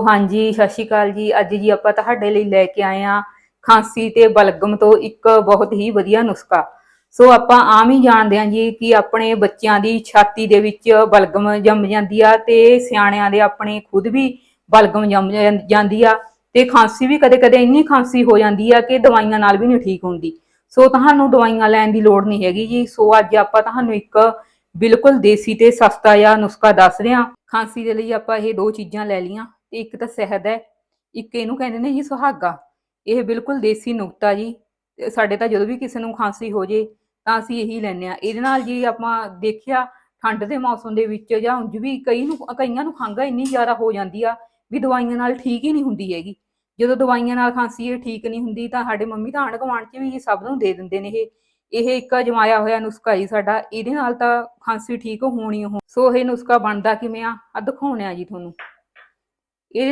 ਹਾਂਜੀ, ਸਤਿ ਸ਼੍ਰੀ ਅਕਾਲ ਜੀ। ਅੱਜ ਜੀ ਆਪਾਂ ਤੁਹਾਡੇ ਲਈ ਲੈ ਕੇ ਆਏ ਹਾਂ ਖਾਂਸੀ ਤੇ ਬਲਗਮ ਤੋਂ ਇੱਕ ਬਹੁਤ ਹੀ ਵਧੀਆ ਨੁਸਖਾ। ਸੋ ਆਪਾਂ ਆਮ ਹੀ ਜਾਣਦੇ ਹਾਂ ਜੀ ਕਿ ਆਪਣੇ ਬੱਚਿਆਂ ਦੀ ਛਾਤੀ ਦੇ ਵਿੱਚ ਬਲਗਮ ਜੰਮ ਜਾਂਦੀ ਆ ਤੇ ਸਿਆਣਿਆਂ ਦੇ ਆਪਣੇ ਖੁਦ ਵੀ ਬਲਗਮ ਜੰਮ ਜਾਂਦੀ ਆ ਤੇ ਖਾਂਸੀ ਵੀ ਕਦੇ-ਕਦੇ ਇੰਨੀ ਖਾਂਸੀ ਹੋ ਜਾਂਦੀ ਆ ਕਿ ਦਵਾਈਆਂ ਨਾਲ ਵੀ ਨਹੀਂ ਠੀਕ ਹੁੰਦੀ। ਸੋ ਤੁਹਾਨੂੰ ਦਵਾਈਆਂ ਲੈਣ ਦੀ ਲੋੜ ਨਹੀਂ ਹੈਗੀ ਜੀ। ਸੋ ਅੱਜ ਆਪਾਂ ਤੁਹਾਨੂੰ ਇੱਕ ਬਿਲਕੁਲ ਦੇਸੀ ਤੇ ਸਸਤਾ ਜਿਹਾ ਨੁਸਖਾ ਦੱਸ ਰਹੇ ਹਾਂ। ਖਾਂਸੀ ਦੇ ਲਈ ਆਪਾਂ ਇਹ ਦੋ ਚੀਜ਼ਾਂ ਲੈ ਲਈਆਂ। ਇੱਕ ਤਾਂ ਸ਼ਹਿਦ ਹੈ, ਇੱਕ ਇਹਨੂੰ ਕਹਿੰਦੇ ਨੇ ਜੀ ਸੁਹਾਗਾ। ਇਹ ਬਿਲਕੁਲ ਦੇਸੀ ਨੁਕਤਾ ਜੀ। ਸਾਡੇ ਤਾਂ ਜਦੋਂ ਵੀ ਕਿਸੇ ਨੂੰ ਖਾਂਸੀ ਹੋ ਜੇ ਤਾਂ ਅਸੀਂ ਇਹੀ ਲੈਂਦੇ ਹਾਂ। ਇਹਦੇ ਨਾਲ ਜੀ ਆਪਾਂ ਦੇਖਿਆ ਠੰਡ ਦੇ ਮੌਸਮ ਦੇ ਵਿੱਚ ਜਾਂ ਉਂਝ ਵੀ ਕਈਆਂ ਨੂੰ ਖੰਘ ਇੰਨੀ ਜ਼ਿਆਦਾ ਹੋ ਜਾਂਦੀ ਆ ਵੀ ਦਵਾਈਆਂ ਨਾਲ ਠੀਕ ਹੀ ਨਹੀਂ ਹੁੰਦੀ ਹੈਗੀ। ਜਦੋਂ ਦਵਾਈਆਂ ਨਾਲ ਖਾਂਸੀ ਇਹ ਠੀਕ ਨਹੀਂ ਹੁੰਦੀ ਤਾਂ ਸਾਡੇ ਮੰਮੀ ਤਾਂ ਆਂਢ ਗੁਆਂਢ 'ਚ ਵੀ ਸਭ ਨੂੰ ਦੇ ਦਿੰਦੇ ਨੇ ਇਹ ਇੱਕ ਅਜਮਾਇਆ ਹੋਇਆ ਨੁਸਖਾ ਜੀ ਸਾਡਾ। ਇਹਦੇ ਨਾਲ ਤਾਂ ਖਾਂਸੀ ਠੀਕ ਹੋਣੀ। ਸੋ ਇਹ ਨੁਸਖਾ ਬਣਦਾ ਕਿਵੇਂ ਆ ਦਿਖਾਉਂਦੇ ਆ ਜੀ ਤੁਹਾਨੂੰ। ਇਹਦੇ